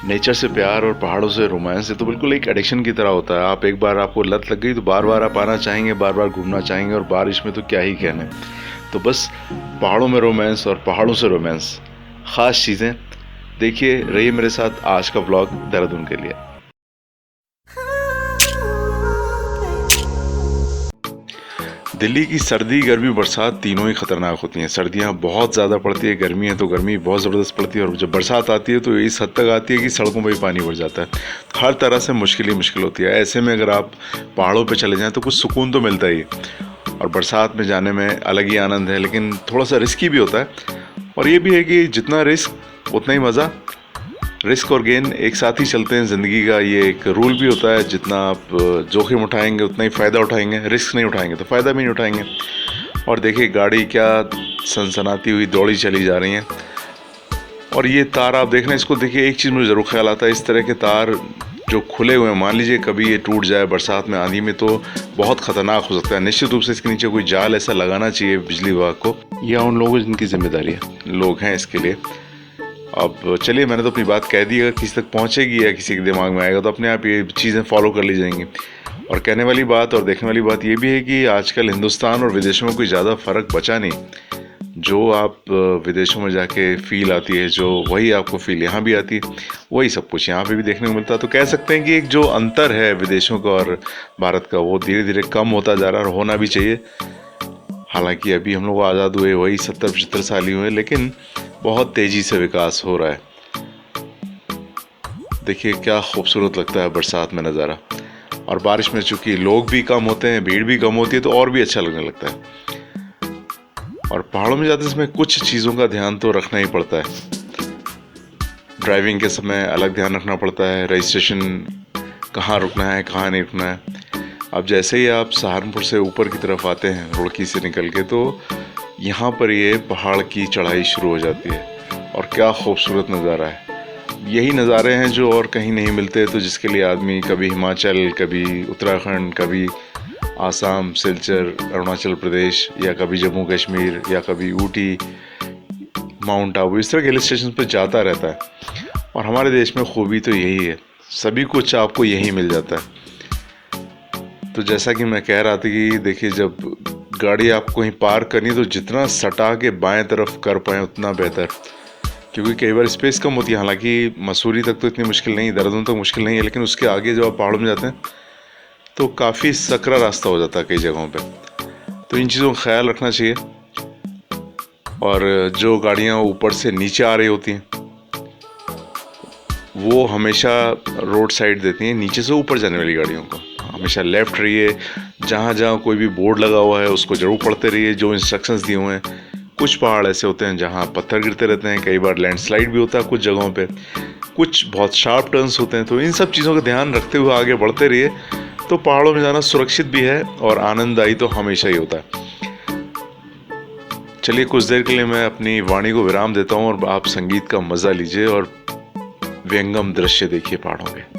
Nature से प्यार और पहाड़ों से रोमांस ये तो बिल्कुल एक एडिक्शन की तरह होता है। आप एक बार आपको लत लग गई तो बार बार आप आना चाहेंगे, बार बार घूमना चाहेंगे, और बारिश में तो क्या ही कहने। तो बस पहाड़ों में रोमांस और पहाड़ों से रोमांस, ख़ास चीज़ें। देखिए, रहिए मेरे साथ आज का व्लॉग देहरादून के लिए। दिल्ली की सर्दी, गर्मी, बरसात तीनों ही ख़तरनाक होती हैं। सर्दियाँ बहुत ज़्यादा पड़ती है, गर्मी है तो गर्मी बहुत ज़बरदस्त पड़ती है, और जब बरसात आती है तो इस हद तक आती है कि सड़कों पर ही पानी भर जाता है। हर तरह से मुश्किल ही मुश्किल होती है। ऐसे में अगर आप पहाड़ों पे चले जाएं तो कुछ सुकून तो मिलता ही है, और बरसात में जाने में अलग ही आनंद है, लेकिन थोड़ा सा रिस्की भी होता है। और ये भी है कि जितना रिस्क उतना ही मज़ा। रिस्क और गेन एक साथ ही चलते हैं ज़िंदगी का, ये एक रूल भी होता है। जितना आप जोखिम उठाएंगे उतना ही फ़ायदा उठाएंगे, रिस्क नहीं उठाएंगे तो फ़ायदा भी नहीं उठाएंगे। और देखिए गाड़ी क्या सनसनाती हुई दौड़ी चली जा रही है। और ये तार आप देख रहे हैं, इसको देखिए, एक चीज़ मुझे ज़रूर ख्याल आता है, इस तरह के तार जो खुले हुए हैं, मान लीजिए कभी ये टूट जाए बरसात में, आंधी में, तो बहुत ख़तरनाक हो सकता है। निश्चित रूप से इसके नीचे कोई जाल ऐसा लगाना चाहिए बिजली विभाग को, या उन लोगों जिनकी जिम्मेदारी है, लोग हैं इसके लिए। अब चलिए, मैंने तो अपनी बात कह दी, अगर किसी तक पहुंचेगी या किसी के दिमाग में आएगा तो अपने आप ये चीज़ें फॉलो कर ली जाएंगी। और कहने वाली बात और देखने वाली बात ये भी है कि आजकल हिंदुस्तान और विदेशों में कोई ज़्यादा फ़र्क बचा नहीं। जो आप विदेशों में जाके फील आती है, जो वही आपको फील यहाँ भी आती है, वही सब कुछ यहाँ पे भी देखने को मिलता है। तो कह सकते हैं कि एक जो अंतर है विदेशों का और भारत का, वो धीरे धीरे कम होता जा रहा है, और होना भी चाहिए। हालांकि अभी हम लोग आज़ाद हुए वही 70-75 साल ही हुए, लेकिन बहुत तेज़ी से विकास हो रहा है। देखिए क्या खूबसूरत लगता है बरसात में नज़ारा। और बारिश में चूंकि लोग भी कम होते हैं, भीड़ भी कम होती है, तो और भी अच्छा लगने लगता है। और पहाड़ों में जाते समय कुछ चीज़ों का ध्यान तो रखना ही पड़ता है। ड्राइविंग के समय अलग ध्यान रखना पड़ता है, रजिस्ट्रेशन, कहाँ रुकना है कहाँ नहीं रुकना है। अब जैसे ही आप सहारनपुर से ऊपर की तरफ आते हैं रुड़की से निकल के, तो यहाँ पर ये पहाड़ की चढ़ाई शुरू हो जाती है, और क्या खूबसूरत नज़ारा है। यही नज़ारे हैं जो और कहीं नहीं मिलते, तो जिसके लिए आदमी कभी हिमाचल, कभी उत्तराखंड, कभी आसाम, सिलचर, अरुणाचल प्रदेश, या कभी जम्मू कश्मीर, या कभी ऊटी, माउंट आबू, इस तरह के हिल स्टेशन पर जाता रहता है। और हमारे देश में खूबी तो यही है, सभी कुछ आपको यहीं मिल जाता है। तो जैसा कि मैं कह रहा था कि देखिए, जब गाड़ी आपको कहीं पार्क करनी है तो जितना सटा के बाएं तरफ कर पाएँ उतना बेहतर, क्योंकि कई बार स्पेस कम होती है। हालांकि मसूरी तक तो इतनी मुश्किल नहीं, देहरादून तक मुश्किल नहीं है, लेकिन उसके आगे जब आप पहाड़ों में जाते हैं तो काफ़ी सकरा रास्ता हो जाता है कई जगहों पे। तो इन चीज़ों का ख्याल रखना चाहिए। और जो गाड़ियाँ ऊपर से नीचे आ रही होती हैं वो हमेशा रोड साइड देती हैं नीचे से ऊपर जाने वाली गाड़ियों को। हमेशा लेफ़्ट रहिए, जहाँ जहाँ कोई भी बोर्ड लगा हुआ है उसको ज़रूर पढ़ते रहिए, जो इंस्ट्रक्शंस दिए हुए हैं। कुछ पहाड़ ऐसे होते हैं जहाँ पत्थर गिरते रहते हैं, कई बार लैंडस्लाइड भी होता है कुछ जगहों पे, कुछ बहुत शार्प टर्न्स होते हैं। तो इन सब चीज़ों का ध्यान रखते हुए आगे बढ़ते रहिए, तो पहाड़ों में जाना सुरक्षित भी है और आनंददायी तो हमेशा ही होता है। चलिए, कुछ देर के लिए मैं अपनी वाणी को विराम देता हूँ, और आप संगीत का मज़ा लीजिए और व्यंगम दृश्य देखिए पहाड़ों के।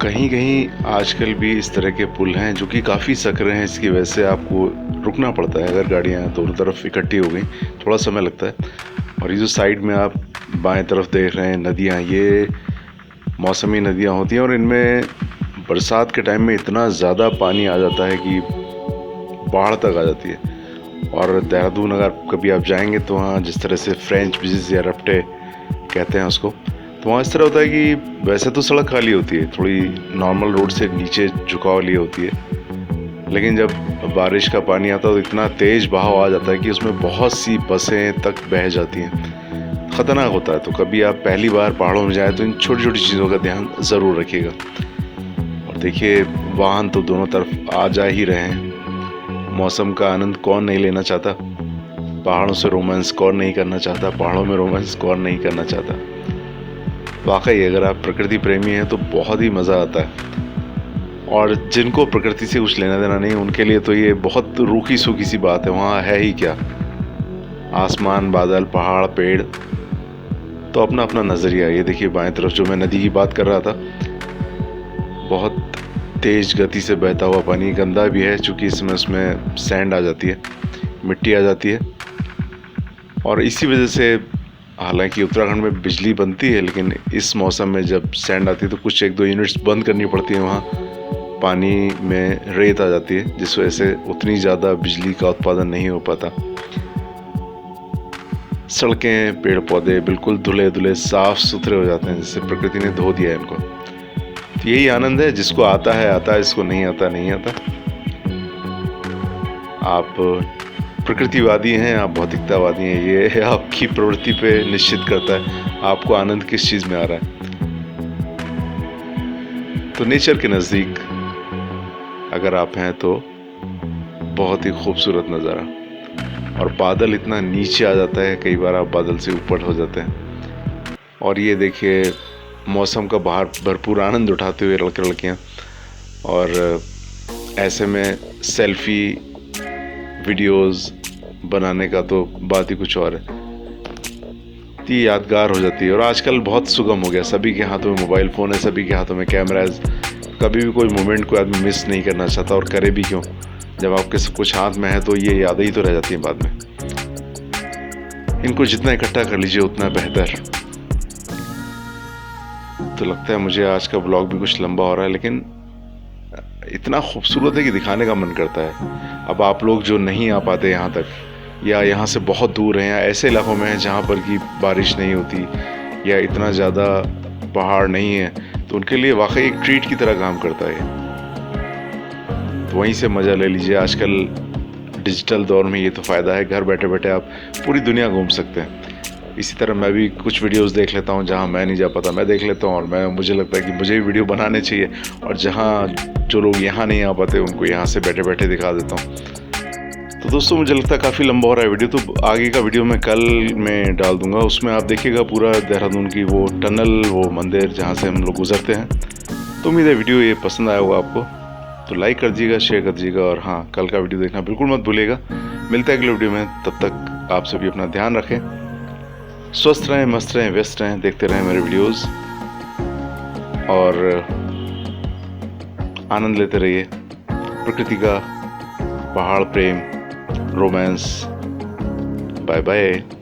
कहीं कहीं आजकल भी इस तरह के पुल हैं जो कि काफ़ी सकरे हैं, इसकी वजह से आपको रुकना पड़ता है। अगर गाड़ियाँ दोनों तरफ इकट्ठी हो गई थोड़ा समय लगता है। और ये जो साइड में आप बाएं तरफ देख रहे हैं नदियाँ, ये मौसमी नदियाँ होती हैं और इनमें बरसात के टाइम में इतना ज़्यादा पानी आ जाता है कि बाढ़ तक आ जाती है। और देहरादून अगर कभी आप जाएंगे तो वहाँ जिस तरह से फ्रेंच ब्रिज या रफ्टे कहते हैं उसको, तो वहाँ इस तरह होता है कि वैसे तो सड़क खाली होती है, थोड़ी नॉर्मल रोड से नीचे झुकाव लिए होती है, लेकिन जब बारिश का पानी आता है तो इतना तेज़ बहाव आ जाता है कि उसमें बहुत सी बसें तक बह जाती हैं। ख़तरनाक होता है। तो कभी आप पहली बार पहाड़ों में जाए तो इन छोटी छोटी चीज़ों का ध्यान ज़रूर रखिएगा। और देखिए वाहन तो दोनों तरफ आ जा ही रहे हैं। मौसम का आनंद कौन नहीं लेना चाहता, पहाड़ों से रोमांस कौन नहीं करना चाहता, पहाड़ों में रोमांस कौन नहीं करना चाहता। वाकई अगर आप प्रकृति प्रेमी हैं तो बहुत ही मज़ा आता है। और जिनको प्रकृति से कुछ लेना देना नहीं उनके लिए तो ये बहुत रूखी सूखी सी बात है। वहाँ है ही क्या, आसमान, बादल, पहाड़, पेड़, तो अपना अपना नज़रिया। ये देखिए बाएं तरफ जो मैं नदी की बात कर रहा था, बहुत तेज़ गति से बहता हुआ पानी, गंदा भी है चूँकि इसमें उसमें सैंड आ जाती है, मिट्टी आ जाती है। और इसी वजह से हालांकि उत्तराखंड में बिजली बनती है, लेकिन इस मौसम में जब सैंड आती है तो कुछ 1-2 यूनिट्स बंद करनी पड़ती है। वहाँ पानी में रेत आ जाती है जिस वजह से उतनी ज़्यादा बिजली का उत्पादन नहीं हो पाता। सड़कें, पेड़ पौधे बिल्कुल धुले धुले साफ सुथरे हो जाते हैं, जिससे प्रकृति ने धो दिया है इनको। तो यही आनंद है, जिसको आता है आता है, जिसको नहीं आता नहीं आता। आप प्रकृतिवादी हैं, आप भौतिकतावादी हैं, ये आपकी प्रवृत्ति पे निश्चित करता है आपको आनंद किस चीज़ में आ रहा है। तो नेचर के नज़दीक अगर आप हैं तो बहुत ही खूबसूरत नज़ारा। और बादल इतना नीचे आ जाता है, कई बार आप बादल से ऊपर हो जाते हैं। और ये देखिए मौसम का बाहर भरपूर आनंद उठाते हुए लड़के लड़कियाँ। और ऐसे में सेल्फी वीडियोस बनाने का तो बात ही कुछ और है, ये यादगार हो जाती है। और आजकल बहुत सुगम हो गया, सभी के हाथों में मोबाइल फ़ोन है, सभी के हाथों में कैमराज। कभी भी कोई मोमेंट को आदमी मिस नहीं करना चाहता, और करे भी क्यों, जब आपके सब कुछ हाथ में है तो ये यादें ही तो रह जाती हैं बाद में। इनको जितना इकट्ठा कर लीजिए उतना बेहतर। तो लगता है मुझे आज का ब्लॉग भी कुछ लंबा हो रहा है, लेकिन इतना खूबसूरत है कि दिखाने का मन करता है। अब आप लोग जो नहीं आ पाते यहाँ तक, या यहाँ से बहुत दूर हैं, या ऐसे इलाकों में हैं जहाँ पर कि बारिश नहीं होती या इतना ज़्यादा पहाड़ नहीं है, तो उनके लिए वाकई एक ट्रीट की तरह काम करता है। तो वहीं से मज़ा ले लीजिए। आजकल डिजिटल दौर में ये तो फ़ायदा है, घर बैठे बैठे आप पूरी दुनिया घूम सकते हैं। इसी तरह मैं भी कुछ वीडियोस देख लेता हूँ, जहाँ मैं नहीं जा पाता मैं देख लेता हूँ, और मुझे लगता है कि मुझे भी वीडियो बनाने चाहिए, और जहाँ जो लोग यहाँ नहीं आ पाते उनको यहाँ से बैठे बैठे दिखा देता हूँ। तो दोस्तों मुझे लगता है काफ़ी लंबा हो रहा है वीडियो, तो आगे का वीडियो मैं कल में डाल दूँगा। उसमें आप देखिएगा पूरा देहरादून की वो टनल, वो मंदिर जहाँ से हम लोग गुजरते हैं। तो उम्मीद है वीडियो ये पसंद आया होगा आपको, तो लाइक कर दीजिएगा, शेयर कर दीजिएगा, और हाँ, कल का वीडियो देखना बिल्कुल मत भूलिएगा। मिलता है अगले वीडियो में, तब तक आप सभी अपना ध्यान रखें, स्वस्थ रहें, मस्त रहें, व्यस्त रहें, देखते रहें मेरे वीडियोस, और आनंद लेते रहिए प्रकृति का, पहाड़ प्रेम, रोमांस। Bye bye.